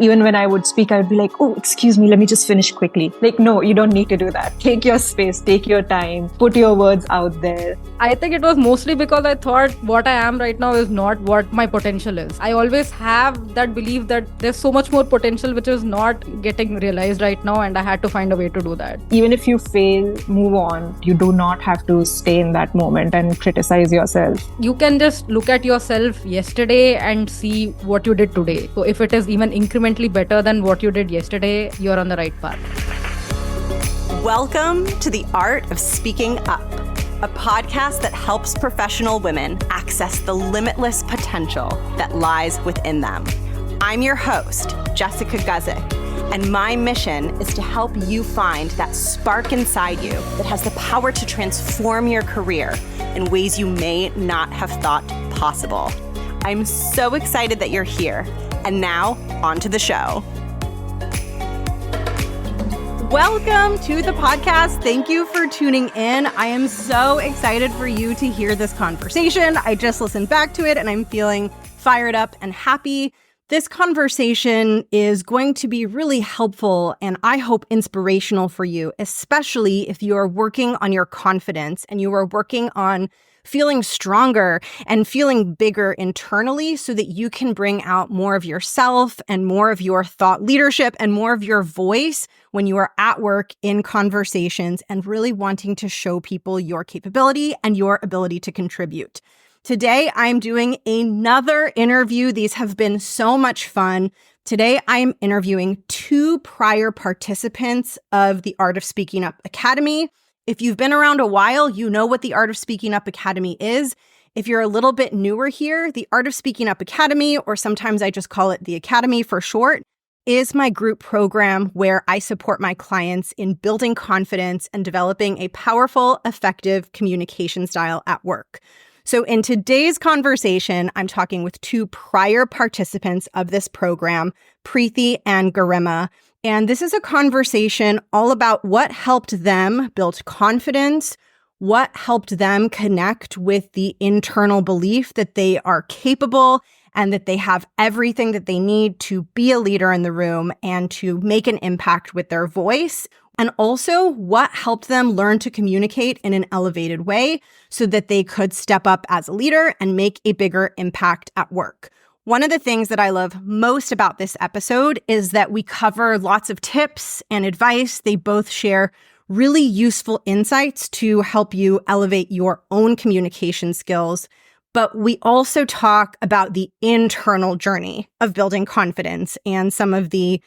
Even when I would speak, I would be like, oh, excuse me, let me just finish quickly. Like, no, you don't need to do that. Take your space, take your time, put your words out there. I think it was mostly because I thought what I am right now is not what my potential is. I always have that belief that there's so much more potential which is not getting realized right now, and I had to find a way to do that. Even if you fail, move on. You do not have to stay in that moment and criticize yourself. You can just look at yourself yesterday and see what you did today. So if it is even incrementally better than what you did yesterday, you're on the right path. Welcome to The Art of Speaking Up, a podcast that helps professional women access the limitless potential that lies within them. I'm your host, Jessica Guzik, and my mission is to help you find that spark inside you that has the power to transform your career in ways you may not have thought possible. I'm so excited that you're here. And now, on to the show. Welcome to the podcast. Thank you for tuning in. I am so excited for you to hear this conversation. I just listened back to it and I'm feeling fired up and happy. This conversation is going to be really helpful and I hope inspirational for you, especially if you are working on your confidence and you are working on feeling stronger and feeling bigger internally so that you can bring out more of yourself and more of your thought leadership and more of your voice when you are at work in conversations and really wanting to show people your capability and your ability to contribute. Today, I'm doing another interview. These have been so much fun. Today, I'm interviewing two prior participants of the Art of Speaking Up Academy. If you've been around a while, you know what the Art of Speaking Up Academy is. If you're a little bit newer here, the Art of Speaking Up Academy, or sometimes I just call it the Academy for short, is my group program where I support my clients in building confidence and developing a powerful, effective communication style at work. So in today's conversation, I'm talking with two prior participants of this program, Preethi and Garima. And this is a conversation all about what helped them build confidence, what helped them connect with the internal belief that they are capable and that they have everything that they need to be a leader in the room and to make an impact with their voice. And also what helped them learn to communicate in an elevated way so that they could step up as a leader and make a bigger impact at work. One of the things that I love most about this episode is that we cover lots of tips and advice. They both share really useful insights to help you elevate your own communication skills. But we also talk about the internal journey of building confidence and some of the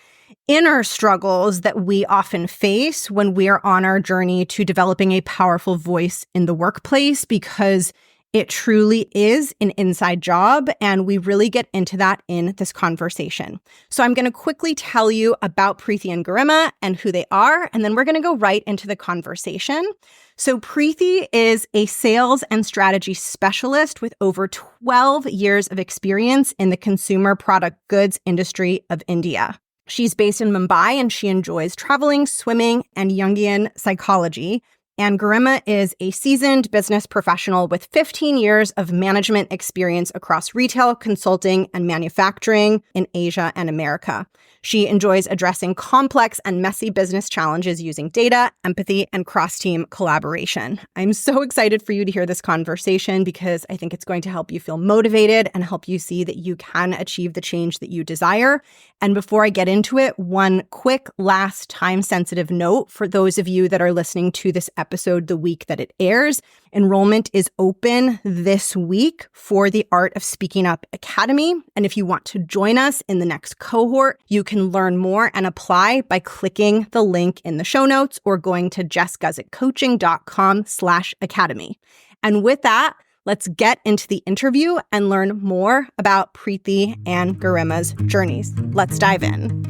inner struggles that we often face when we are on our journey to developing a powerful voice in the workplace, because it truly is an inside job, and we really get into that in this conversation. So I'm going to quickly tell you about Preethi and Garima and who they are, and then we're going to go right into the conversation. So Preethi is a sales and strategy specialist with over 12 years of experience in the consumer product goods industry of India. She's based in Mumbai, and she enjoys traveling, swimming, and Jungian psychology. And Garima is a seasoned business professional with 15 years of management experience across retail, consulting, and manufacturing in Asia and America. She enjoys addressing complex and messy business challenges using data, empathy, and cross-team collaboration. I'm so excited for you to hear this conversation because I think it's going to help you feel motivated and help you see that you can achieve the change that you desire. And before I get into it, one quick last time-sensitive note for those of you that are listening to this episode the week that it airs. Enrollment is open this week for the Art of Speaking Up Academy. And if you want to join us in the next cohort, you can learn more and apply by clicking the link in the show notes or going to jessguzikcoaching.com/academy. And with that, let's get into the interview and learn more about Preethi and Garima's journeys. Let's dive in.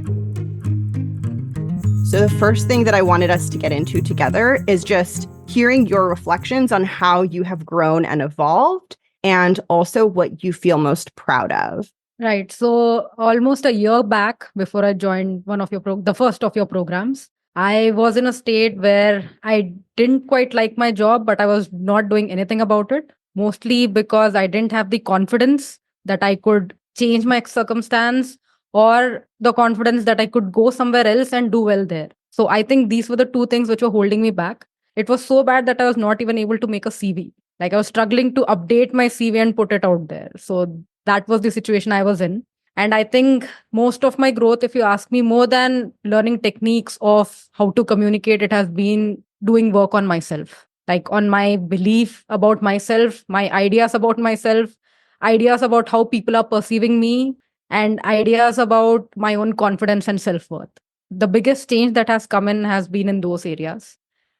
So the first thing that I wanted us to get into together is just hearing your reflections on how you have grown and evolved, and also what you feel most proud of. Right. So almost a year back, before I joined one of the first of your programs, I was in a state where I didn't quite like my job, but I was not doing anything about it, mostly because I didn't have the confidence that I could change my circumstance or the confidence that I could go somewhere else and do well there. So I think these were the two things which were holding me back. It was so bad that I was not even able to make a CV. Like I was struggling to update my CV and put it out there. So that was the situation I was in. And I think most of my growth, if you ask me, more than learning techniques of how to communicate, it has been doing work on myself, like on my belief about myself, my ideas about myself, ideas about how people are perceiving me, and ideas about my own confidence and self worth. The biggest change that has come in has been in those areas.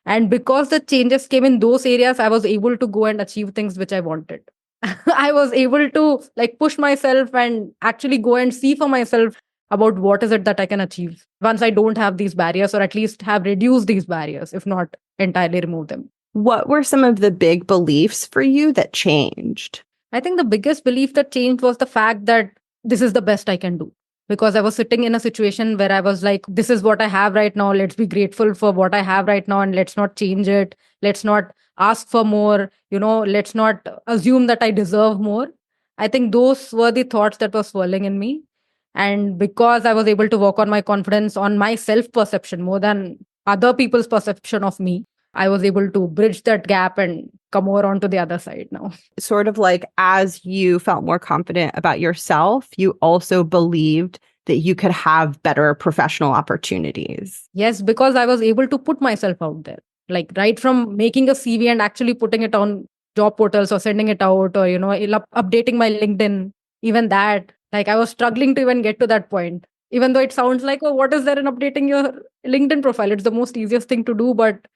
And because the changes came in those areas, I was able to go and achieve things which I wanted. I was able to like push myself and actually go and see for myself about what is it that I can achieve once I don't have these barriers, or at least have reduced these barriers, if not entirely remove them. What were some of the big beliefs for you that changed? I think the biggest belief that changed was the fact that this is the best I can do. Because I was sitting in a situation where I was like, this is what I have right now. Let's be grateful for what I have right now and let's not change it. Let's not ask for more. Let's not assume that I deserve more. I think those were the thoughts that were swirling in me. And because I was able to work on my confidence, on my self perception more than other people's perception of me, I was able to bridge that gap and come over onto the other side now. Sort of like as you felt more confident about yourself, you also believed that you could have better professional opportunities. Yes, because I was able to put myself out there. Like right from making a CV and actually putting it on job portals or sending it out, or updating my LinkedIn, even that, like I was struggling to even get to that point. Even though it sounds like, oh, what is there in updating your LinkedIn profile? It's the most easiest thing to do, but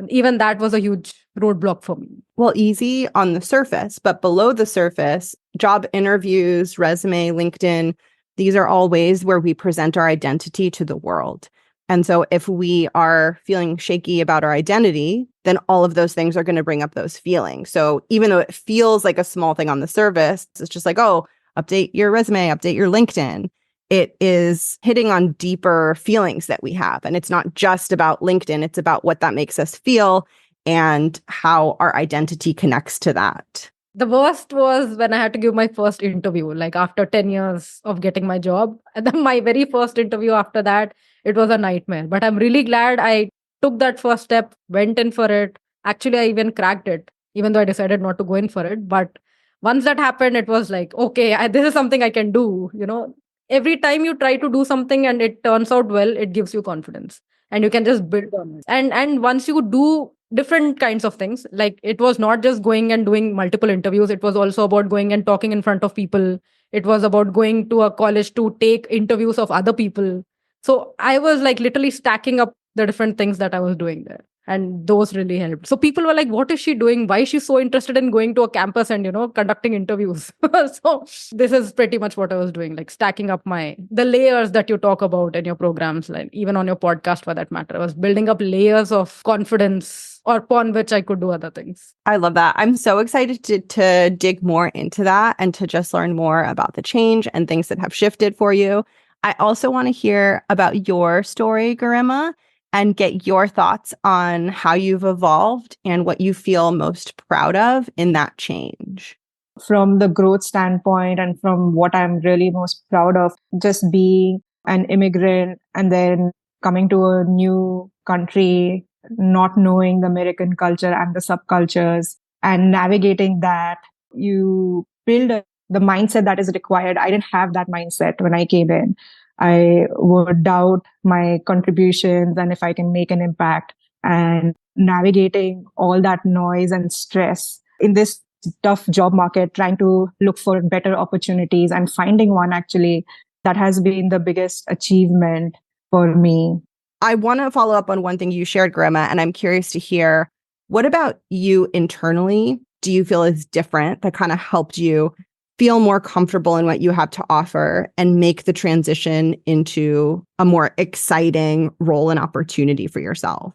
even that was a huge roadblock for me. Well, easy on the surface, but below the surface, job interviews, resume, LinkedIn, these are all ways where we present our identity to the world. And so if we are feeling shaky about our identity, then all of those things are going to bring up those feelings. So even though it feels like a small thing on the surface, it's just like, oh, update your resume, update your LinkedIn. It is hitting on deeper feelings that we have. And it's not just about LinkedIn, it's about what that makes us feel and how our identity connects to that. The worst was when I had to give my first interview, like after 10 years of getting my job. And then my very first interview after that, it was a nightmare. But I'm really glad I took that first step, went in for it. Actually, I even cracked it, even though I decided not to go in for it. But once that happened, it was like, okay, this is something I can do. Every time you try to do something and it turns out well, it gives you confidence and you can just build on it. And once you do different kinds of things, like it was not just going and doing multiple interviews, it was also about going and talking in front of people. It was about going to a college to take interviews of other people. So I was like literally stacking up the different things that I was doing there. And those really helped. So people were like, what is she doing? Why is she so interested in going to a campus and, conducting interviews? So this is pretty much what I was doing, like stacking up the layers that you talk about in your programs, like even on your podcast for that matter. I was building up layers of confidence upon which I could do other things. I love that. I'm so excited to dig more into that and to just learn more about the change and things that have shifted for you. I also want to hear about your story, Garima, and get your thoughts on how you've evolved and what you feel most proud of in that change. From the growth standpoint and from what I'm really most proud of, just being an immigrant and then coming to a new country, not knowing the American culture and the subcultures and navigating that, you build the mindset that is required. I didn't have that mindset when I came in. I would doubt my contributions and if I can make an impact, and navigating all that noise and stress in this tough job market, trying to look for better opportunities and finding one, actually, that has been the biggest achievement for me. I want to follow up on one thing you shared, Garima, and I'm curious to hear, what about you internally do you feel is different that kind of helped you feel more comfortable in what you have to offer and make the transition into a more exciting role and opportunity for yourself?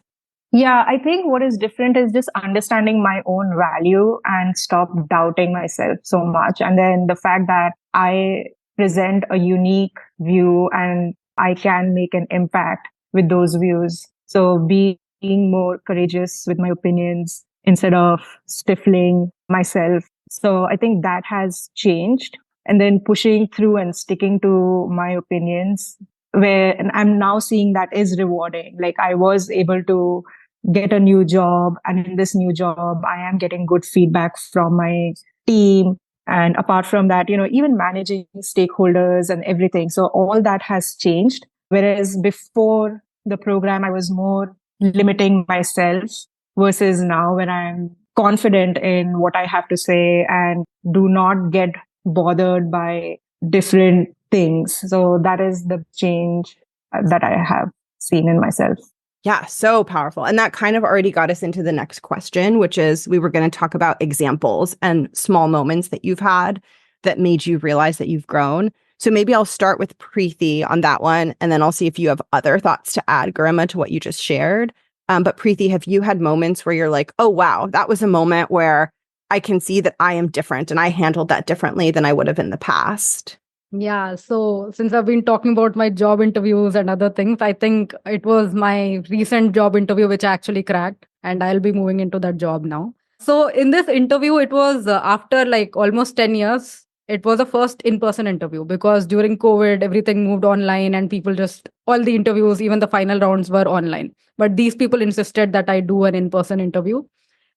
Yeah, I think what is different is just understanding my own value and stop doubting myself so much. And then the fact that I present a unique view and I can make an impact with those views. So being more courageous with my opinions instead of stifling myself. So I think that has changed. and then pushing through and sticking to my opinions, and I'm now seeing that is rewarding. Like I was able to get a new job, and in this new job, I am getting good feedback from my team. And apart from that, even managing stakeholders and everything. So all that has changed. Whereas before the program, I was more limiting myself versus now when I'm confident in what I have to say and do not get bothered by different things. So that is the change that I have seen in myself. Yeah, so powerful. And that kind of already got us into the next question, which is we were going to talk about examples and small moments that you've had that made you realize that you've grown. So maybe I'll start with Preethi on that one, and then I'll see if you have other thoughts to add, Garima, to what you just shared. But Preethi, have you had moments where you're like, oh, wow, that was a moment where I can see that I am different and I handled that differently than I would have in the past? Yeah, so since I've been talking about my job interviews and other things, I think it was my recent job interview which I actually cracked, and I'll be moving into that job now. So in this interview, it was after like almost 10 years. It was the first in-person interview because during COVID, everything moved online and people just, all the interviews, even the final rounds were online. But these people insisted that I do an in-person interview.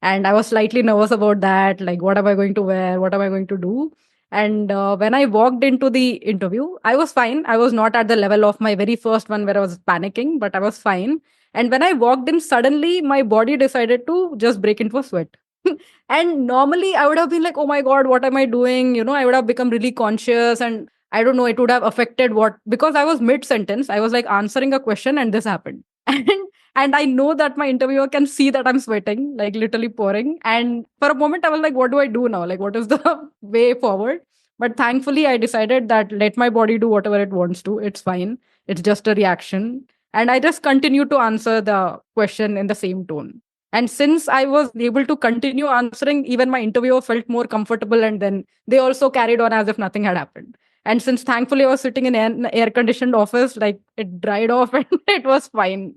And I was slightly nervous about that. Like, what am I going to wear? What am I going to do? And when I walked into the interview, I was fine. I was not at the level of my very first one where I was panicking, but I was fine. And when I walked in, suddenly my body decided to just break into a sweat. And normally I would have been like, oh my God, what am I doing? I would have become really conscious, and I don't know, it would have affected because I was mid sentence. I was like answering a question and this happened. And I know that my interviewer can see that I'm sweating, like literally pouring. And for a moment, I was like, what do I do now? Like, what is the way forward? But thankfully, I decided that let my body do whatever it wants to. It's fine. It's just a reaction. And I just continued to answer the question in the same tone. And since I was able to continue answering, even my interviewer felt more comfortable. And then they also carried on as if nothing had happened. And since thankfully I was sitting in an air-conditioned office, like it dried off and it was fine.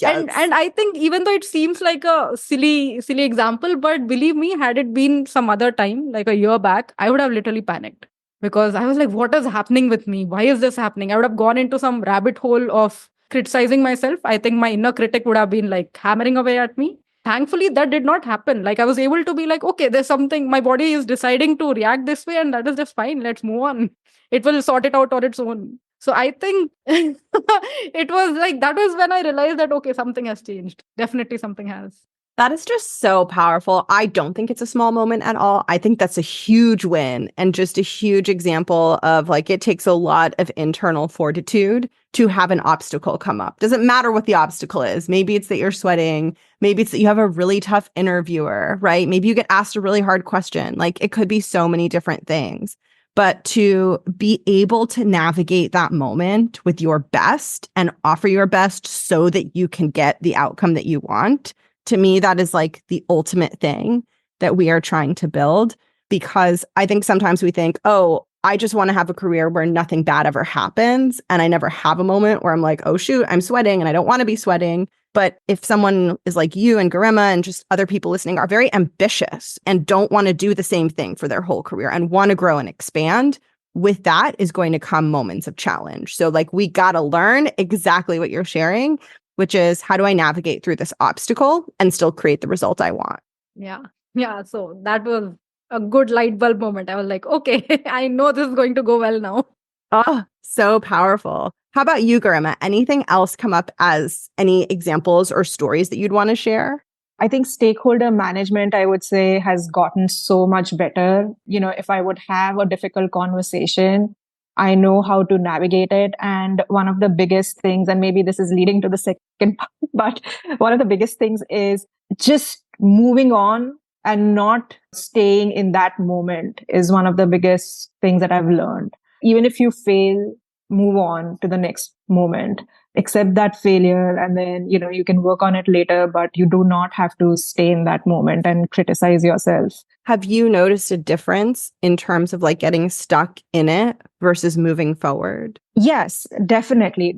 Yes. And I think even though it seems like a silly example, but believe me, had it been some other time, like a year back, I would have literally panicked because I was like, what is happening with me? Why is this happening? I would have gone into some rabbit hole of criticizing myself. I think my inner critic would have been like hammering away at me. Thankfully, that did not happen. Like I was able to be like, okay, there's something, my body is deciding to react this way, and that is just fine. Let's move on. It will sort it out on its own. So I think it was like that was when I realized that, okay, something has changed. Definitely something has. That is just so powerful. I don't think it's a small moment at all. I think that's a huge win and just a huge example of like it takes a lot of internal fortitude to have an obstacle come up. Doesn't matter what the obstacle is. Maybe it's that you're sweating. Maybe it's that you have a really tough interviewer, right? Maybe you get asked a really hard question. Like it could be so many different things. But to be able to navigate that moment with your best and offer your best so that you can get the outcome that you want, to me, that is like the ultimate thing that we are trying to build. Because I think sometimes we think, oh, I just want to have a career where nothing bad ever happens. And I never have a moment where I'm like, oh, shoot, I'm sweating and I don't want to be sweating. But if someone is like you and Garima and just other people listening are very ambitious and don't want to do the same thing for their whole career and want to grow and expand, with that is going to come moments of challenge. So like we got to learn exactly what you're sharing, which is how do I navigate through this obstacle and still create the result I want? Yeah. Yeah. So that was a good light bulb moment. I was like, okay, I know this is going to go well now. Oh, so powerful. How about you, Garima? Anything else come up as any examples or stories that you'd want to share? I think stakeholder management, I would say, has gotten so much better. If I would have a difficult conversation, I know how to navigate it. And one of the biggest things, and maybe this is leading to the second part, but one of the biggest things is just moving on and not staying in that moment is one of the biggest things that I've learned. Even if you fail, move on to the next moment, accept that failure, and then you can work on it later, but you do not have to stay in that moment and criticize yourself. Have you noticed a difference in terms of like getting stuck in it versus moving forward? Yes, definitely,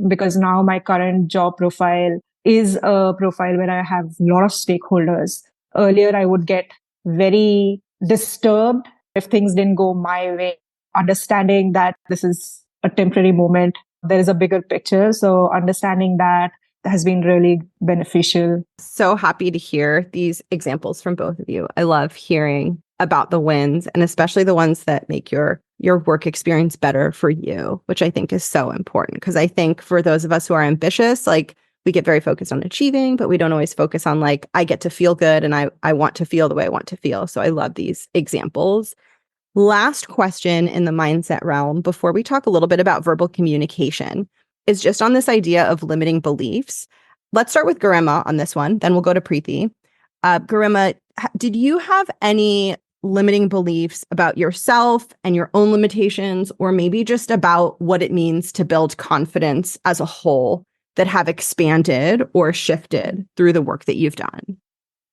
because now my current job profile is a profile where I have a lot of stakeholders. Earlier I would get very disturbed if things didn't go my way, understanding that this is a temporary moment, there is a bigger picture. So understanding that has been really beneficial. So happy to hear these examples from both of you. I love hearing about the wins, and especially the ones that make your work experience better for you, which I think is so important. Because I think for those of us who are ambitious, like we get very focused on achieving, but we don't always focus on like, I get to feel good and I want to feel the way I want to feel. So I love these examples. Last question in the mindset realm before we talk a little bit about verbal communication is just on this idea of limiting beliefs. Let's start with Garima on this one, then we'll go to Preethi. Garima, did you have any limiting beliefs about yourself and your own limitations, or maybe just about what it means to build confidence as a whole that have expanded or shifted through the work that you've done?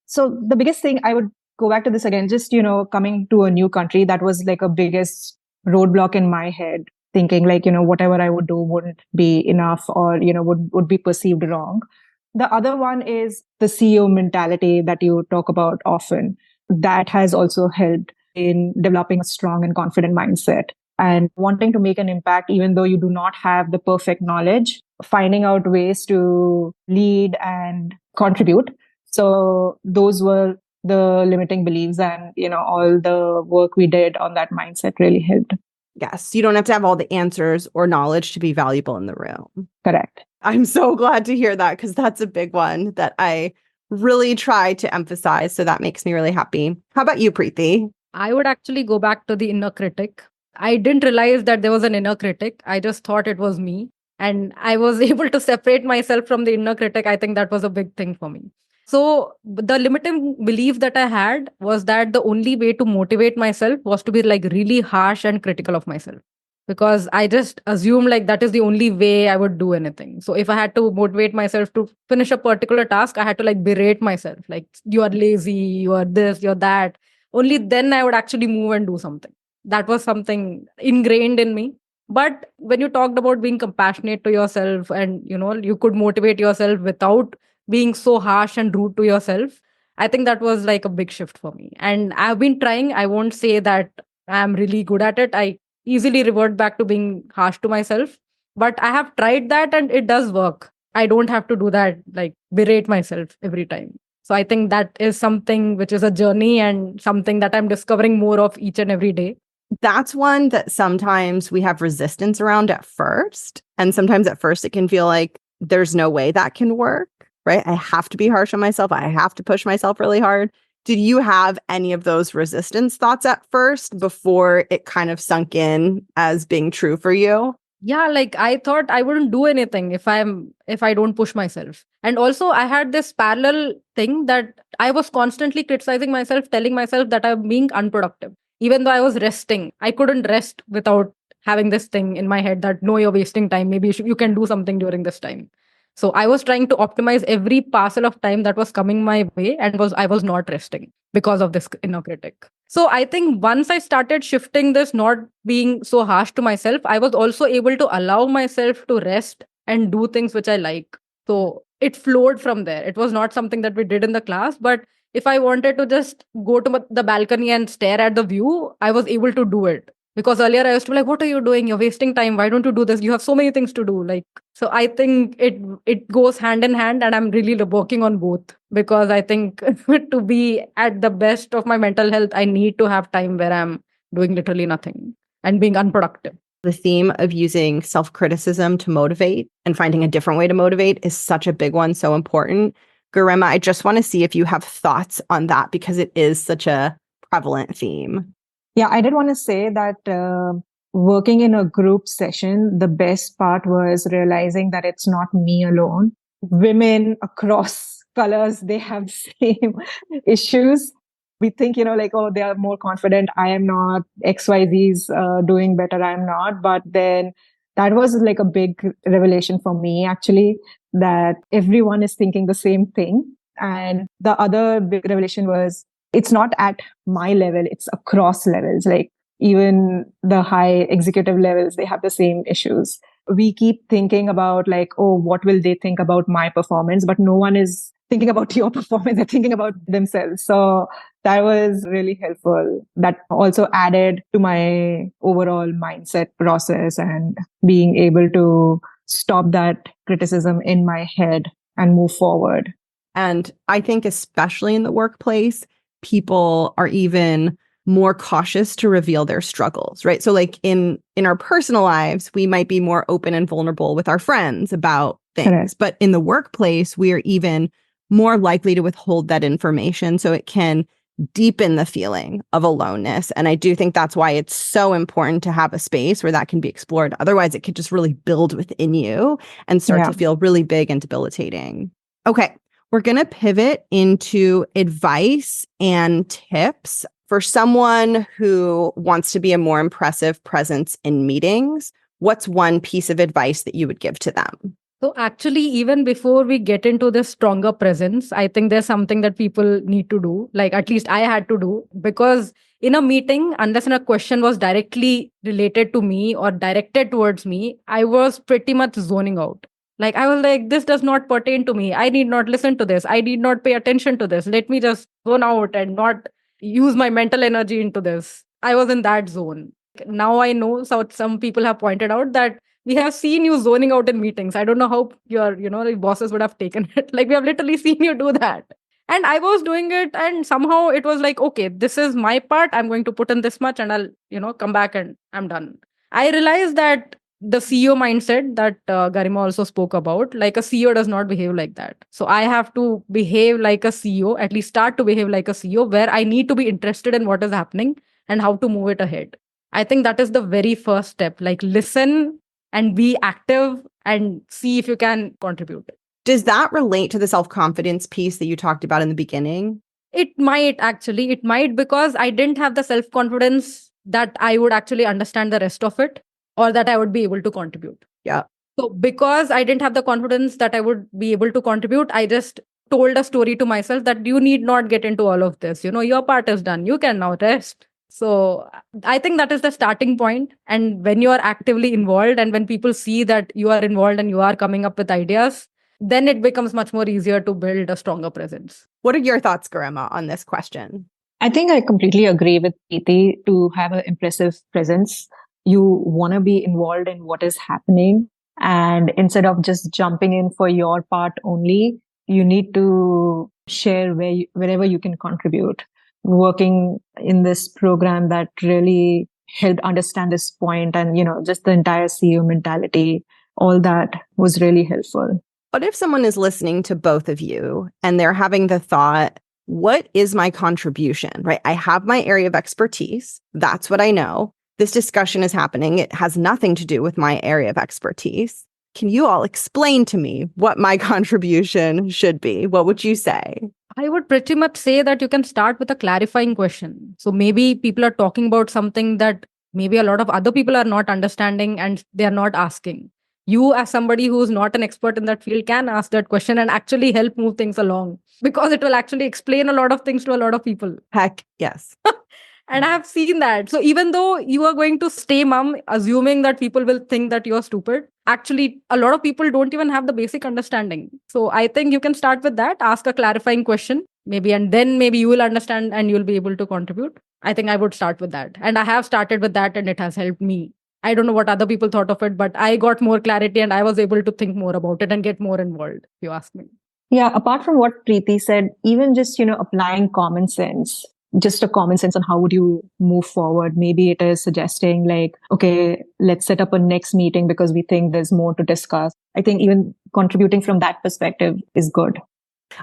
So the biggest thing, I would go back to this again, just, coming to a new country, that was like a biggest roadblock in my head, thinking like, whatever I would do wouldn't be enough or, would be perceived wrong. The other one is the CEO mentality that you talk about often. That has also helped in developing a strong and confident mindset and wanting to make an impact, even though you do not have the perfect knowledge, finding out ways to lead and contribute. So those were the limiting beliefs, and, all the work we did on that mindset really helped. Yes, you don't have to have all the answers or knowledge to be valuable in the room. Correct. I'm so glad to hear that, because that's a big one that I really try to emphasize. So that makes me really happy. How about you, Preethi? I would actually go back to the inner critic. I didn't realize that there was an inner critic. I just thought it was me. And I was able to separate myself from the inner critic. I think that was a big thing for me. So the limiting belief that I had was that the only way to motivate myself was to be like really harsh and critical of myself. Because I just assumed like that is the only way I would do anything. So if I had to motivate myself to finish a particular task, I had to like berate myself. Like, you are lazy, you are this, you're that. Only then I would actually move and do something. That was something ingrained in me. But when you talked about being compassionate to yourself and, you could motivate yourself without being so harsh and rude to yourself, I think that was like a big shift for me. And I've been trying. I won't say that I'm really good at it. I easily revert back to being harsh to myself. But I have tried that and it does work. I don't have to do that, like berate myself every time. So I think that is something which is a journey and something that I'm discovering more of each and every day. That's one that sometimes we have resistance around at first. And sometimes at first it can feel like there's no way that can work, right? I have to be harsh on myself. I have to push myself really hard. Did you have any of those resistance thoughts at first before it kind of sunk in as being true for you? Yeah, like I thought I wouldn't do anything if I don't push myself. And also I had this parallel thing that I was constantly criticizing myself, telling myself that I'm being unproductive. Even though I was resting, I couldn't rest without having this thing in my head that no, you're wasting time. Maybe you can do something during this time. So I was trying to optimize every parcel of time that was coming my way, and I was not resting because of this inner critic. So I think once I started shifting this, not being so harsh to myself, I was also able to allow myself to rest and do things which I like. So it flowed from there. It was not something that we did in the class, but if I wanted to just go to the balcony and stare at the view, I was able to do it. Because earlier I used to be like, what are you doing? You're wasting time. Why don't you do this? You have so many things to do. Like, so I think it goes hand in hand, and I'm really working on both, because I think to be at the best of my mental health, I need to have time where I'm doing literally nothing and being unproductive. The theme of using self-criticism to motivate and finding a different way to motivate is such a big one, so important. Garima, I just want to see if you have thoughts on that, because it is such a prevalent theme. Yeah, I did want to say that working in a group session, the best part was realizing that it's not me alone. Women across colors, they have the same issues. We think, like, oh, they are more confident. I am not. XYZ's doing better. I am not. But then that was like a big revelation for me, actually, that everyone is thinking the same thing. And the other big revelation was it's not at my level, it's across levels. Like even the high executive levels, they have the same issues. We keep thinking about like, oh, what will they think about my performance? But no one is thinking about your performance. They're thinking about themselves. So that was really helpful. That also added to my overall mindset process and being able to stop that criticism in my head and move forward. And I think especially in the workplace, people are even more cautious to reveal their struggles, right? So like in our personal lives, we might be more open and vulnerable with our friends about things. Correct. But in the workplace, we are even more likely to withhold that information so it can deepen the feeling of aloneness. And I do think that's why it's so important to have a space where that can be explored. Otherwise, it could just really build within you and start to feel really big and debilitating. Okay, we're going to pivot into advice and tips for someone who wants to be a more impressive presence in meetings. What's one piece of advice that you would give to them? So actually, even before we get into this stronger presence, I think there's something that people need to do. Like at least I had to do, because in a meeting, unless a question was directly related to me or directed towards me, I was pretty much zoning out. Like I was like, this does not pertain to me. I need not listen to this. I need not pay attention to this. Let me just zone out and not use my mental energy into this. I was in that zone. Now I know, so some people have pointed out that we have seen you zoning out in meetings. I don't know how your, the bosses would have taken it. Like we have literally seen you do that. And I was doing it, and somehow it was like, okay, this is my part. I'm going to put in this much and I'll, come back and I'm done. I realized that the CEO mindset that Garima also spoke about, like a CEO does not behave like that. So I have to behave like a CEO, at least start to behave like a CEO, where I need to be interested in what is happening and how to move it ahead. I think that is the very first step. Like listen and be active and see if you can contribute. Does that relate to the self-confidence piece that you talked about in the beginning? It might actually. It might, because I didn't have the self-confidence that I would actually understand the rest of it or that I would be able to contribute. Yeah. So because I didn't have the confidence that I would be able to contribute, I just told a story to myself that you need not get into all of this. Your part is done. You can now rest. So I think that is the starting point. And when you are actively involved and when people see that you are involved and you are coming up with ideas, then it becomes much more easier to build a stronger presence. What are your thoughts, Garima, on this question? I think I completely agree with Preethi. To have an impressive presence, you want to be involved in what is happening. And instead of just jumping in for your part only, you need to share wherever you can contribute. Working in this program that really helped understand this point and, just the entire CEO mentality, all that was really helpful. What if someone is listening to both of you and they're having the thought, what is my contribution, right? I have my area of expertise. That's what I know. This discussion is happening. It has nothing to do with my area of expertise. Can you all explain to me what my contribution should be? What would you say? I would pretty much say that you can start with a clarifying question. So maybe people are talking about something that maybe a lot of other people are not understanding and they are not asking. You, as somebody who's not an expert in that field, can ask that question and actually help move things along, because it will actually explain a lot of things to a lot of people. Heck, yes. And I have seen that. So even though you are going to stay mum, assuming that people will think that you're stupid, actually, a lot of people don't even have the basic understanding. So I think you can start with that, ask a clarifying question, maybe, and then maybe you will understand and you'll be able to contribute. I think I would start with that. And I have started with that and it has helped me. I don't know what other people thought of it, but I got more clarity and I was able to think more about it and get more involved, if you ask me. Yeah, apart from what Preethi said, even just, applying common sense, just a common sense on how would you move forward. Maybe it is suggesting like, okay, let's set up a next meeting because we think there's more to discuss. I think even contributing from that perspective is good.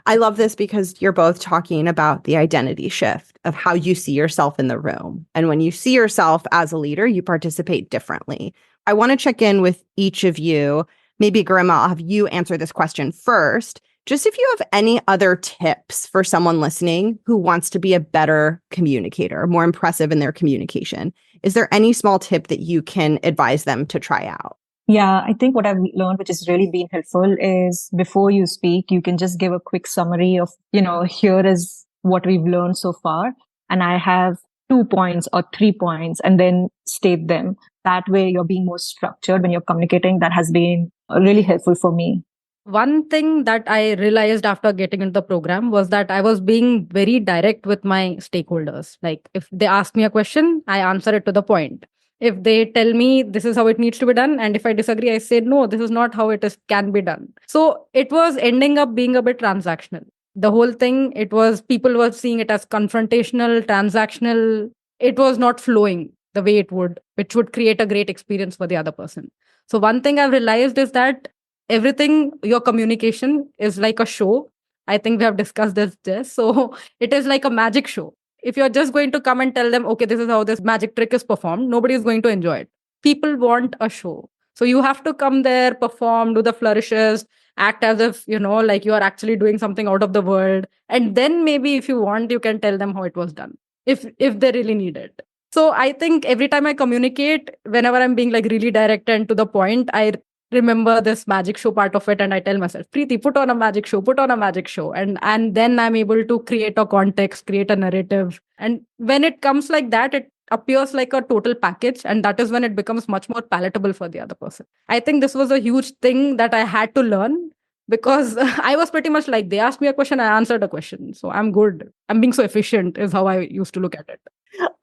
I love this because you're both talking about the identity shift of how you see yourself in the room. And when you see yourself as a leader, you participate differently. I want to check in with each of you. Maybe Garima, I'll have you answer this question first. Just if you have any other tips for someone listening who wants to be a better communicator, more impressive in their communication, is there any small tip that you can advise them to try out? Yeah, I think what I've learned, which has really been helpful, is before you speak, you can just give a quick summary of, here is what we've learned so far. And I have 2 points or 3 points, and then state them. That way you're being more structured when you're communicating. That has been really helpful for me. One thing that I realized after getting into the program was that I was being very direct with my stakeholders. Like if they ask me a question, I answer it to the point. If they tell me this is how it needs to be done, and if I disagree, I say no, this is not how it is can be done. So it was ending up being a bit transactional. The whole thing, it was people were seeing it as confrontational, transactional. It was not flowing the way it would, which would create a great experience for the other person. So one thing I've realized is that everything, your communication is like a show. I think we have discussed this. So it is like a magic show. If you're just going to come and tell them, okay, this is how this magic trick is performed, nobody is going to enjoy it. People want a show. So you have to come there, perform, do the flourishes, act as if, like you are actually doing something out of the world. And then maybe if you want, you can tell them how it was done, if they really need it. So I think every time I communicate, whenever I'm being like really direct and to the point, I remember this magic show part of it, and I tell myself, Preethi, put on a magic show, put on a magic show. And then I'm able to create a context, create a narrative. And when it comes like that, it appears like a total package, and that is when it becomes much more palatable for the other person. I think this was a huge thing that I had to learn, because I was pretty much like, they asked me a question, I answered a question, so I'm good, I'm being so efficient, is how I used to look at it.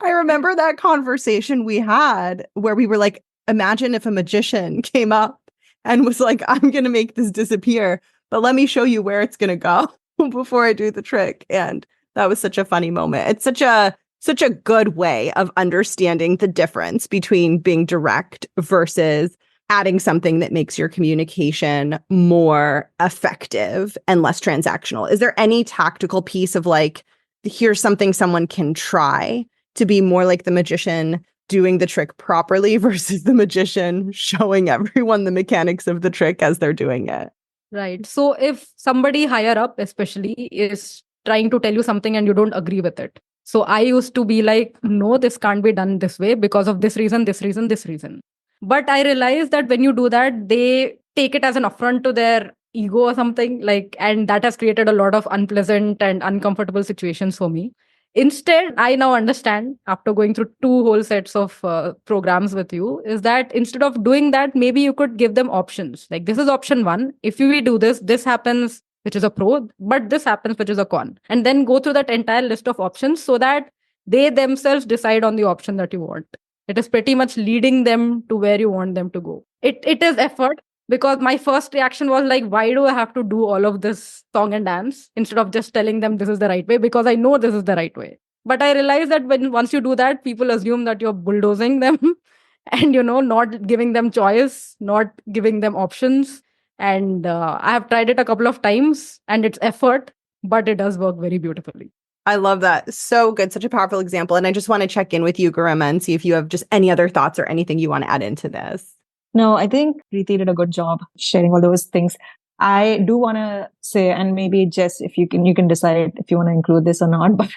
I remember that conversation we had where we were like, imagine if a magician came up and was like, I'm going to make this disappear, but let me show you where it's going to go before I do the trick. And that was such a funny moment. It's such a good way of understanding the difference between being direct versus adding something that makes your communication more effective and less transactional. Is there any tactical piece of like, here's something someone can try to be more like the magician doing the trick properly versus the magician showing everyone the mechanics of the trick as they're doing it? Right. So if somebody higher up, especially, is trying to tell you something and you don't agree with it. So I used to be like, no, this can't be done this way because of this reason, this reason, this reason. But I realized that when you do that, they take it as an affront to their ego or something, like, and that has created a lot of unpleasant and uncomfortable situations for me. Instead, I now understand, after going through two whole sets of programs with you, is that instead of doing that, maybe you could give them options. Like, this is option one. If we do this, this happens, which is a pro, but this happens, which is a con. And then go through that entire list of options so that they themselves decide on the option that you want. It is pretty much leading them to where you want them to go. It is effort, because my first reaction was like, why do I have to do all of this song and dance instead of just telling them this is the right way, because I know this is the right way. But I realized that once you do that, people assume that you're bulldozing them and not giving them choice, not giving them options. And I have tried it a couple of times, and it's effort, but it does work very beautifully. I love that. So good. Such a powerful example. And I just want to check in with you, Garima, and see if you have just any other thoughts or anything you want to add into this. No, I think Preethi did a good job sharing all those things. I do want to say, and maybe Jess, if you can decide if you want to include this or not, but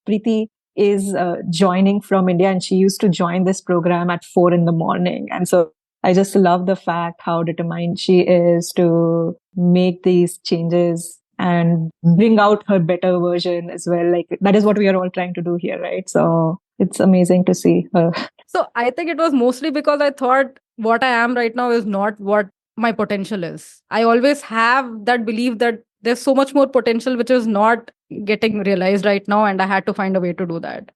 Preethi is joining from India, and she used to join this program at 4 a.m. And so I just love the fact how determined she is to make these changes and bring out her better version as well. Like, that is what we are all trying to do here, right? So it's amazing to see her. So I think it was mostly because I thought what I am right now is not what my potential is. I always have that belief that there's so much more potential which is not getting realized right now, and I had to find a way to do that.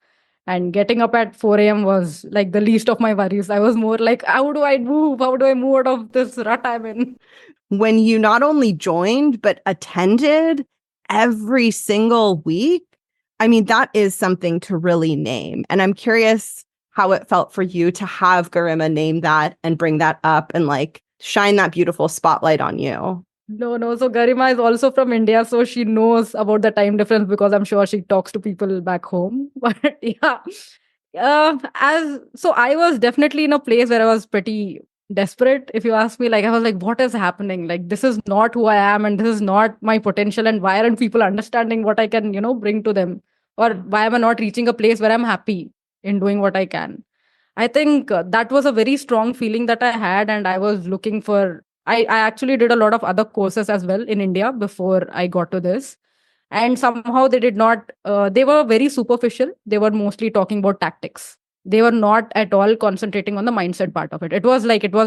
And getting up at 4 a.m. was like the least of my worries. I was more like, how do I move? How do I move out of this rut I'm in? When you not only joined, but attended every single week, I mean, that is something to really name. And I'm curious how it felt for you to have Garima name that and bring that up and like shine that beautiful spotlight on you. No. So Garima is also from India, so she knows about the time difference because I'm sure she talks to people back home. But yeah, so I was definitely in a place where I was pretty desperate. If you ask me, like, I was like, what is happening? Like, this is not who I am, and this is not my potential. And why aren't people understanding what I can, bring to them? Or why am I not reaching a place where I'm happy in doing what I can? I think that was a very strong feeling that I had, and I was looking for. I actually did a lot of other courses as well in India before I got to this. And somehow they did not, they were very superficial. They were mostly talking about tactics. They were not at all concentrating on the mindset part of it. It was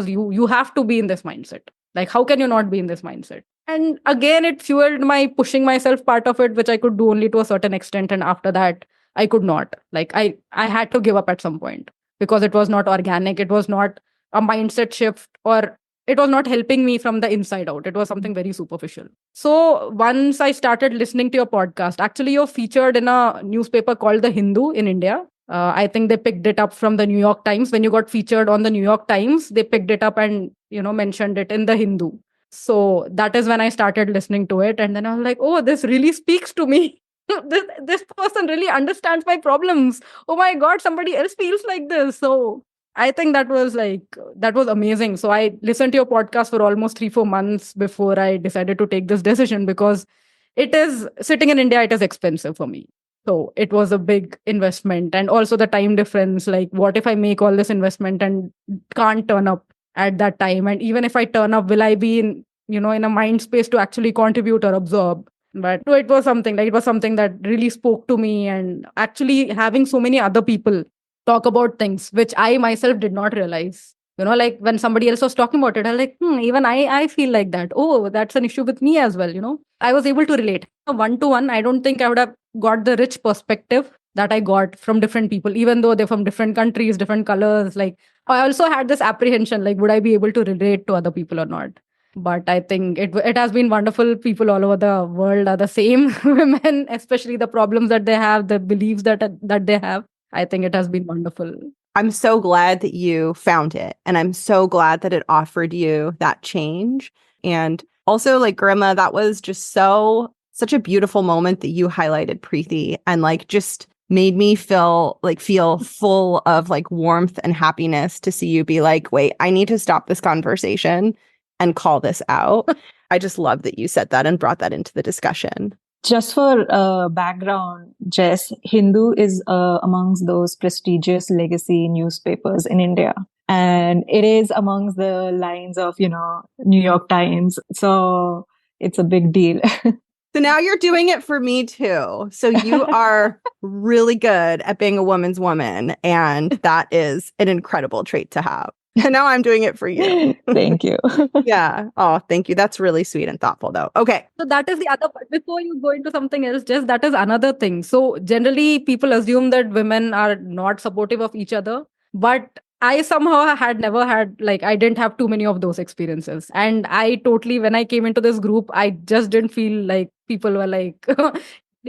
you have to be in this mindset. Like, how can you not be in this mindset? And again, it fueled my pushing myself part of it, which I could do only to a certain extent. And after that, I could not. Like I had to give up at some point because it was not organic. It was not a mindset shift, or it was not helping me from the inside out. It was something very superficial. So once I started listening to your podcast, actually you're featured in a newspaper called The Hindu in India. I think they picked it up from the New York Times. When you got featured on the New York Times, they picked it up and, mentioned it in The Hindu. So that is when I started listening to it. And then I was like, oh, this really speaks to me. this person really understands my problems. Oh my God, somebody else feels like this. So I think that was amazing. So I listened to your podcast for almost 3-4 months before I decided to take this decision, because it is sitting in India, it is expensive for me. So it was a big investment. And also the time difference. Like, what if I make all this investment and can't turn up at that time? And even if I turn up, will I be in a mind space to actually contribute or absorb? But no, it was something that really spoke to me. And actually having so many other people talk about things which I myself did not realize. Like when somebody else was talking about it, I was like, even I feel like that. Oh, that's an issue with me as well. I was able to relate. One to one, I don't think I would have got the rich perspective that I got from different people, even though they're from different countries, different colors. Like, I also had this apprehension, like, would I be able to relate to other people or not? But I think it has been wonderful. People all over the world are the same. Women, especially the problems that they have, the beliefs that they have. I think it has been wonderful. I'm so glad that you found it. And I'm so glad that it offered you that change. And also, like, Garima, that was just such a beautiful moment that you highlighted, Preethi, and like just made me feel full of like warmth and happiness to see you be like, wait, I need to stop this conversation and call this out. I just love that you said that and brought that into the discussion. Just for background, Jess, Hindu is amongst those prestigious legacy newspapers in India. And it is amongst the lines of, New York Times. So it's a big deal. So now you're doing it for me too. So you are really good at being a woman's woman. And that is an incredible trait to have. And now I'm doing it for you. Thank you. Yeah. Oh, thank you. That's really sweet and thoughtful, though. Okay. So that is the other part. Before you go into something else, just that is another thing. So generally, people assume that women are not supportive of each other. But I somehow had never had, like, I didn't have too many of those experiences. And I totally, when I came into this group, I just didn't feel like people were like,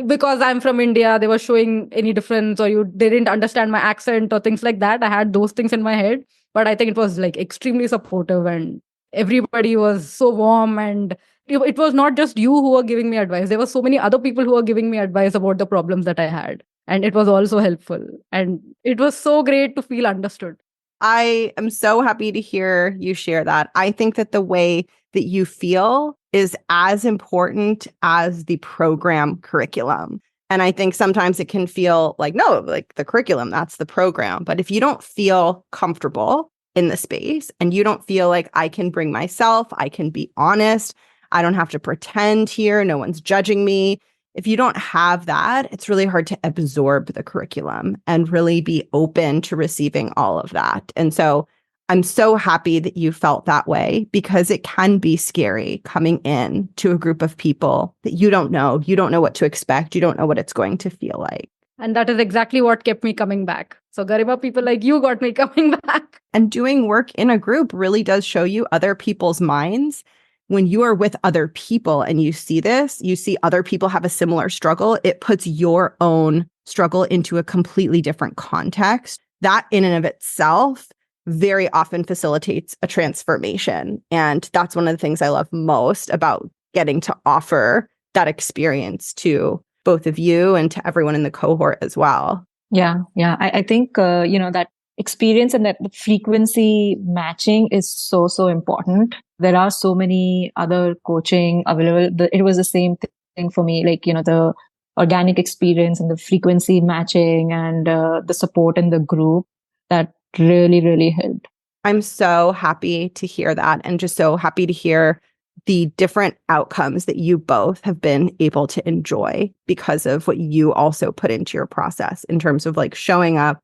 because I'm from India, they were showing any difference, or they didn't understand my accent or things like that. I had those things in my head. But I think it was like extremely supportive, and everybody was so warm. And it was not just you who were giving me advice. There were so many other people who were giving me advice about the problems that I had. And it was also helpful. And it was so great to feel understood. I am so happy to hear you share that. I think that the way that you feel is as important as the program curriculum. And I think sometimes it can feel like, no, like the curriculum, that's the program. But if you don't feel comfortable in the space and you don't feel like I can bring myself, I can be honest, I don't have to pretend here, no one's judging me. If you don't have that, it's really hard to absorb the curriculum and really be open to receiving all of that. And so I'm so happy that you felt that way, because it can be scary coming in to a group of people that you don't know. You don't know what to expect. You don't know what it's going to feel like. And that is exactly what kept me coming back. So Garima, people like you got me coming back. And doing work in a group really does show you other people's minds. When you are with other people and you see this, you see other people have a similar struggle, it puts your own struggle into a completely different context. That in and of itself very often facilitates a transformation. And that's one of the things I love most about getting to offer that experience to both of you and to everyone in the cohort as well. Yeah. I think, that experience and that the frequency matching is so, so important. There are so many other coaching available. It was the same thing for me, like, the organic experience and the frequency matching and the support in the group that really, really helped. I'm so happy to hear that, and just so happy to hear the different outcomes that you both have been able to enjoy because of what you also put into your process in terms of like showing up,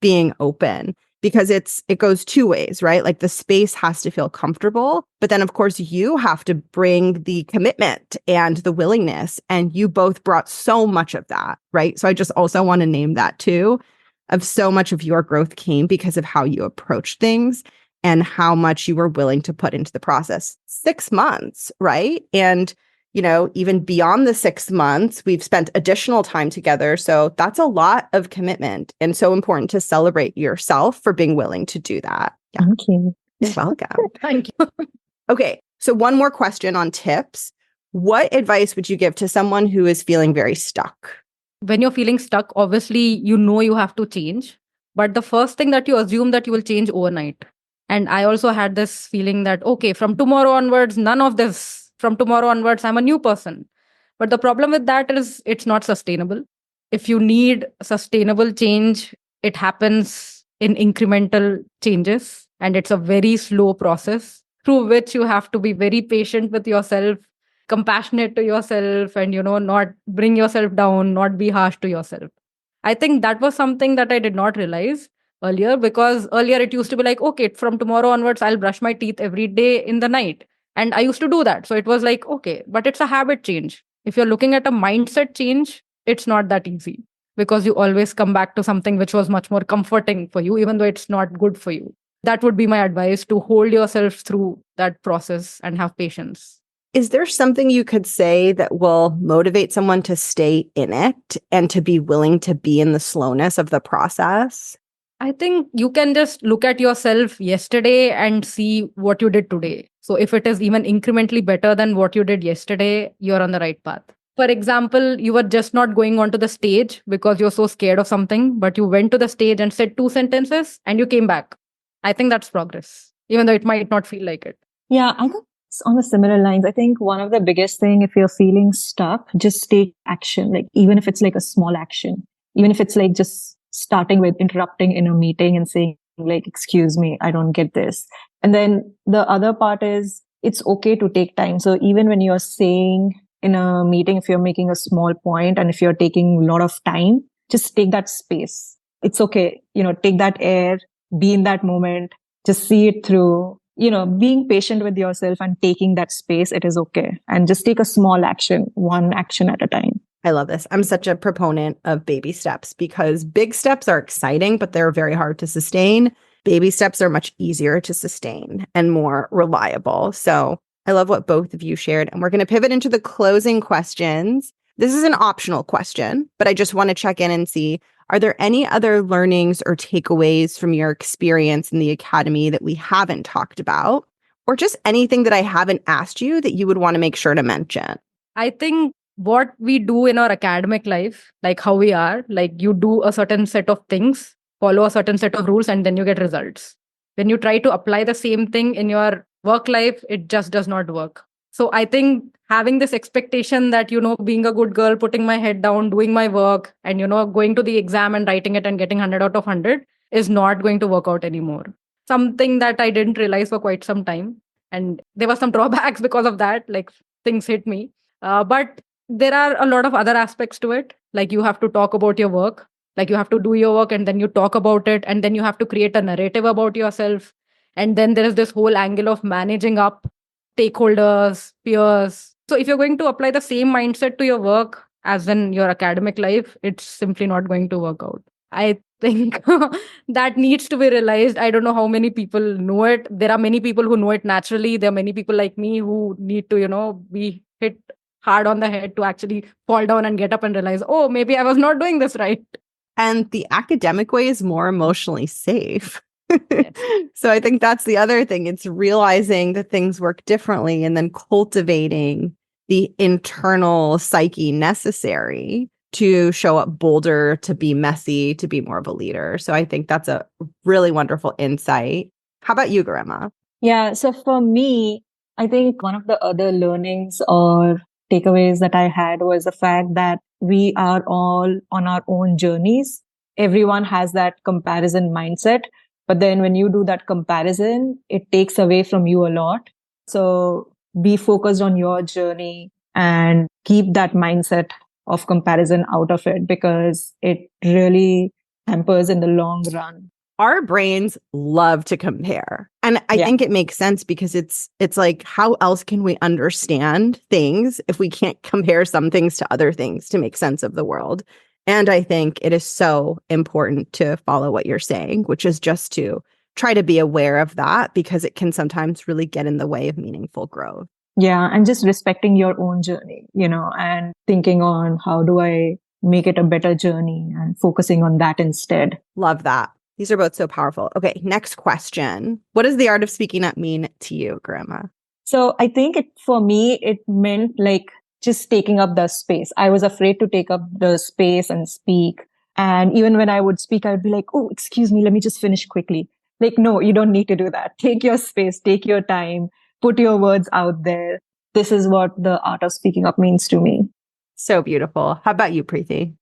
being open. because it goes two ways, right? Like the space has to feel comfortable, but then of course you have to bring the commitment and the willingness, and you both brought so much of that, right? So I just also want to name that too, of so much of your growth came because of how you approach things and how much you were willing to put into the process. 6 months, right? And even beyond the 6 months, we've spent additional time together. So that's a lot of commitment, and so important to celebrate yourself for being willing to do that. Yeah. Thank you. You're welcome. Thank you. Okay. So one more question on tips. What advice would you give to someone who is feeling very stuck? When you're feeling stuck, obviously, you have to change. But the first thing that you assume that you will change overnight. And I also had this feeling that, okay, from tomorrow onwards, none of this. From tomorrow onwards, I'm a new person. But the problem with that is it's not sustainable. If you need sustainable change, it happens in incremental changes. And it's a very slow process through which you have to be very patient with yourself, compassionate to yourself, and not bring yourself down, not be harsh to yourself. I think that was something that I did not realize earlier, because earlier it used to be like, okay, from tomorrow onwards I'll brush my teeth every day in the night, and I used to do that. So it was like, okay, but it's a habit change. If you're looking at a mindset change, it's not that easy, because you always come back to something which was much more comforting for you, even though it's not good for you. That would be my advice, to hold yourself through that process and have patience. Is there something you could say that will motivate someone to stay in it and to be willing to be in the slowness of the process? I think you can just look at yourself yesterday and see what you did today. So if it is even incrementally better than what you did yesterday, you're on the right path. For example, you were just not going onto the stage because you're so scared of something, but you went to the stage and said 2 sentences and you came back. I think that's progress, even though it might not feel like it. Yeah, I think it's on the similar lines. I think one of the biggest thing, if you're feeling stuck, just take action. Like even if it's like a small action, even if it's like just starting with interrupting in a meeting and saying like, excuse me, I don't get this. And then the other part is it's okay to take time. So even when you're saying in a meeting, if you're making a small point and if you're taking a lot of time, just take that space. It's okay. Take that air, be in that moment, just see it through. Being patient with yourself and taking that space, it is okay. And just take a small action, one action at a time. I love this. I'm such a proponent of baby steps, because big steps are exciting, but they're very hard to sustain. Baby steps are much easier to sustain and more reliable. So I love what both of you shared. And we're going to pivot into the closing questions. This is an optional question, but I just want to check in and see, are there any other learnings or takeaways from your experience in the academy that we haven't talked about? Or just anything that I haven't asked you that you would want to make sure to mention? I think what we do in our academic life, like how we are, like you do a certain set of things, follow a certain set of rules, and then you get results. When you try to apply the same thing in your work life, it just does not work. So I think having this expectation that, being a good girl, putting my head down, doing my work, and, going to the exam and writing it and getting 100 out of 100 is not going to work out anymore. Something that I didn't realize for quite some time. And there were some drawbacks because of that, like things hit me. But there are a lot of other aspects to it. Like you have to talk about your work, like you have to do your work and then you talk about it. And then you have to create a narrative about yourself. And then there is this whole angle of managing up stakeholders, peers. So if you're going to apply the same mindset to your work as in your academic life, it's simply not going to work out. I think that needs to be realized. I don't know how many people know it. There are many people who know it naturally. There are many people like me who need to, be hit hard on the head to actually fall down and get up and realize, oh, maybe I was not doing this right. And the academic way is more emotionally safe. Yes. So I think that's the other thing. It's realizing that things work differently and then cultivating the internal psyche necessary to show up bolder, to be messy, to be more of a leader. So I think that's a really wonderful insight. How about you, Garima? Yeah. So for me, I think one of the other learnings or takeaways that I had was the fact that we are all on our own journeys. Everyone has that comparison mindset. But then when you do that comparison, it takes away from you a lot. So be focused on your journey and keep that mindset of comparison out of it, because it really hampers in the long run. our brains love to compare. And I think it makes sense because it's like, how else can we understand things if we can't compare some things to other things to make sense of the world? And I think it is so important to follow what you're saying, which is just to try to be aware of that because it can sometimes really get in the way of meaningful growth. Yeah. And just respecting your own journey, and thinking on how do I make it a better journey and focusing on that instead. Love that. These are both so powerful. Okay, next question. What does the art of speaking up mean to you, Garima? So I think for me, it meant like just taking up the space. I was afraid to take up the space and speak. And even when I would speak, I would be like, oh, excuse me, let me just finish quickly. Like, no, you don't need to do that. Take your space, take your time, put your words out there. This is what the art of speaking up means to me. So beautiful. How about you, Preethi?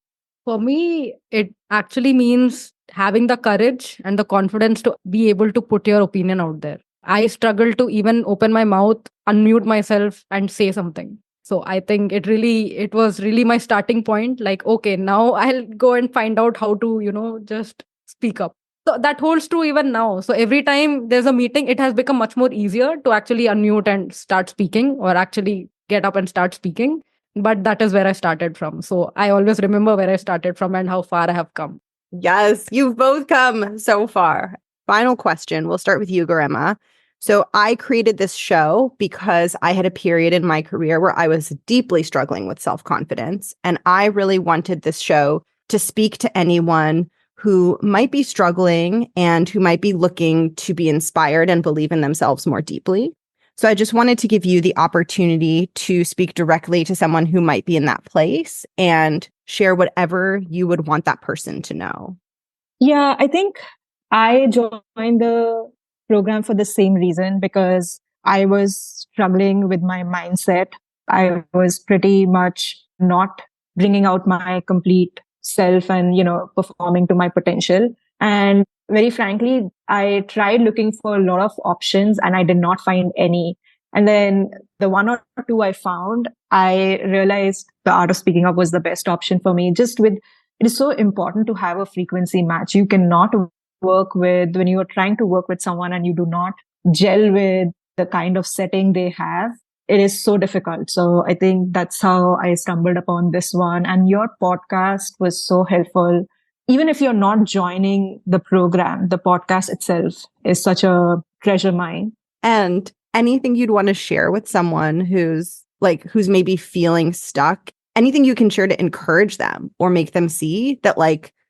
For me, it actually means having the courage and the confidence to be able to put your opinion out there. I struggle to even open my mouth, unmute myself and say something. So I think it was really my starting point. Like, okay, now I'll go and find out how to, just speak up. So that holds true even now. So every time there's a meeting, it has become much more easier to actually unmute and start speaking or actually get up and start speaking. But that is where I started from. So I always remember where I started from and how far I have come. Yes, you've both come so far. Final question. We'll start with you, Garima. So I created this show because I had a period in my career where I was deeply struggling with self-confidence. And I really wanted this show to speak to anyone who might be struggling and who might be looking to be inspired and believe in themselves more deeply. So I just wanted to give you the opportunity to speak directly to someone who might be in that place and share whatever you would want that person to know. Yeah, I think I joined the program for the same reason because I was struggling with my mindset. I was pretty much not bringing out my complete self and, performing to my potential. And very frankly, I tried looking for a lot of options and I did not find any. And then the one or two I found, I realized the art of speaking up was the best option for me. It is so important to have a frequency match. You cannot when you are trying to work with someone and you do not gel with the kind of setting they have, it is so difficult. So I think that's how I stumbled upon this one. And your podcast was so helpful. Even if you're not joining the program, the podcast itself is such a treasure mine. And anything you'd want to share with someone who's maybe feeling stuck, anything you can share to encourage them or make them see that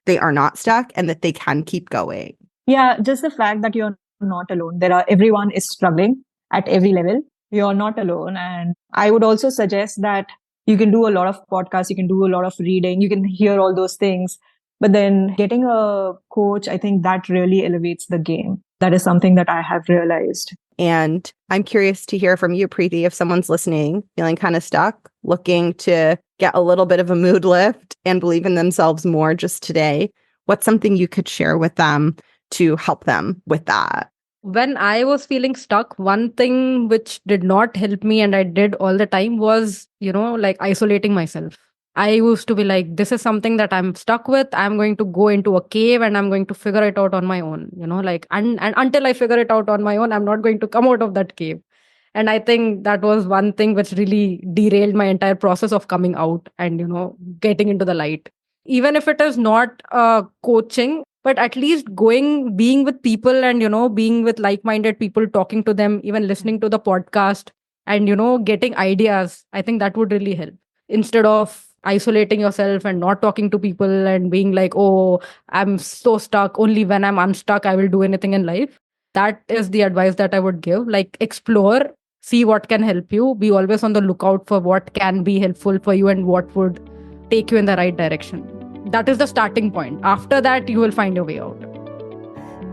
they are not stuck and that they can keep going. Yeah, just the fact that you're not alone. Everyone is struggling at every level. You're not alone. And I would also suggest that you can do a lot of podcasts, you can do a lot of reading, you can hear all those things. But then getting a coach, I think that really elevates the game. That is something that I have realized. And I'm curious to hear from you, Preethi, if someone's listening, feeling kind of stuck, looking to get a little bit of a mood lift and believe in themselves more just today, what's something you could share with them to help them with that? When I was feeling stuck, one thing which did not help me and I did all the time was, isolating myself. I used to be like, this is something that I'm stuck with. I'm going to go into a cave and I'm going to figure it out on my own, and until I figure it out on my own, I'm not going to come out of that cave. And I think that was one thing which really derailed my entire process of coming out and, getting into the light. Even if it is not coaching, but at least being with people and, being with like-minded people, talking to them, even listening to the podcast and, getting ideas, I think that would really help. Instead of isolating yourself and not talking to people and being like, oh, I'm so stuck. Only when I'm unstuck, I will do anything in life. That is the advice that I would give. Explore, see what can help you. Be always on the lookout for what can be helpful for you and what would take you in the right direction. That is the starting point. After that, you will find your way out.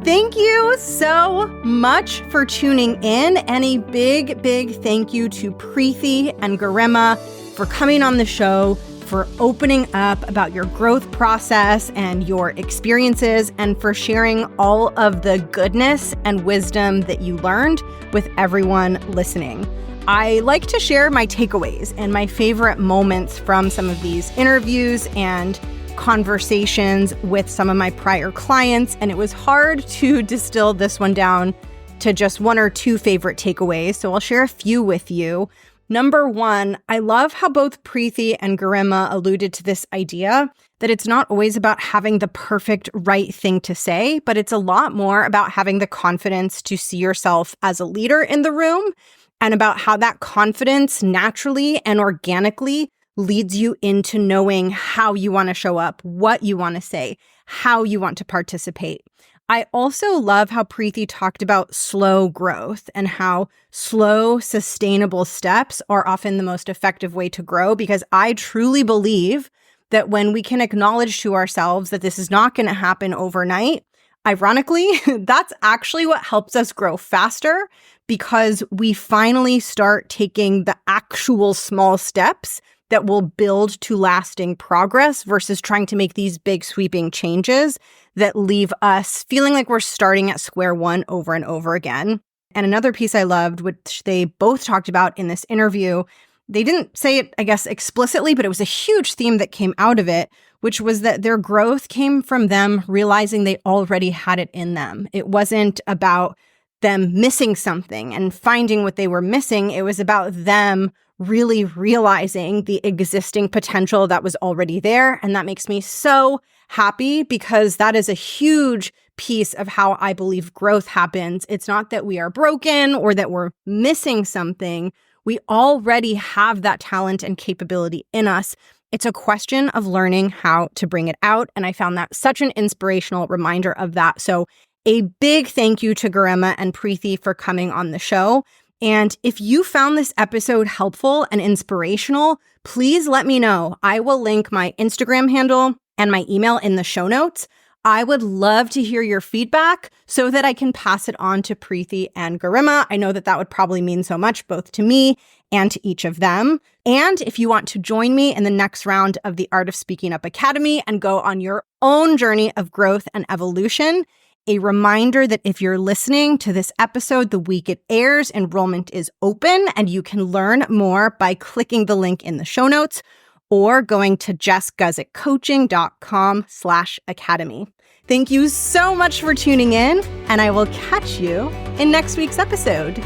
Thank you so much for tuning in. And a big, big thank you to Preethi and Garima for coming on the show, for opening up about your growth process and your experiences, and for sharing all of the goodness and wisdom that you learned with everyone listening. I like to share my takeaways and my favorite moments from some of these interviews, and conversations with some of my prior clients, and it was hard to distill this one down to just one or two favorite takeaways. So I'll share a few with you. Number one, I love how both Preethi and Garima alluded to this idea that it's not always about having the perfect right thing to say, but it's a lot more about having the confidence to see yourself as a leader in the room, and about how that confidence naturally and organically leads you into knowing how you want to show up, what you want to say, how you want to participate. I also love how Preethi talked about slow growth and how slow, sustainable steps are often the most effective way to grow, because I truly believe that when we can acknowledge to ourselves that this is not going to happen overnight, ironically, that's actually what helps us grow faster, because we finally start taking the actual small steps that will build to lasting progress versus trying to make these big sweeping changes that leave us feeling like we're starting at square one over and over again. And another piece I loved, which they both talked about in this interview, they didn't say it, I guess, explicitly, but it was a huge theme that came out of it, which was that their growth came from them realizing they already had it in them. It wasn't about them missing something and finding what they were missing. It was about them really realizing the existing potential that was already there. And that makes me so happy, because that is a huge piece of how I believe growth happens. It's not that we are broken or that we're missing something. We already have that talent and capability in us. It's a question of learning how to bring it out. And I found that such an inspirational reminder of that. So a big thank you to Garima and Preethi for coming on the show. And if you found this episode helpful and inspirational, please let me know. I will link my Instagram handle and my email in the show notes. I would love to hear your feedback so that I can pass it on to Preethi and Garima. I know that that would probably mean so much both to me and to each of them. And if you want to join me in the next round of the Art of Speaking Up Academy and go on your own journey of growth and evolution, a reminder that if you're listening to this episode the week it airs, enrollment is open and you can learn more by clicking the link in the show notes or going to jessguzikcoaching.com/academy. Thank you so much for tuning in, and I will catch you in next week's episode.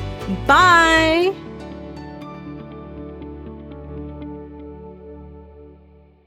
Bye!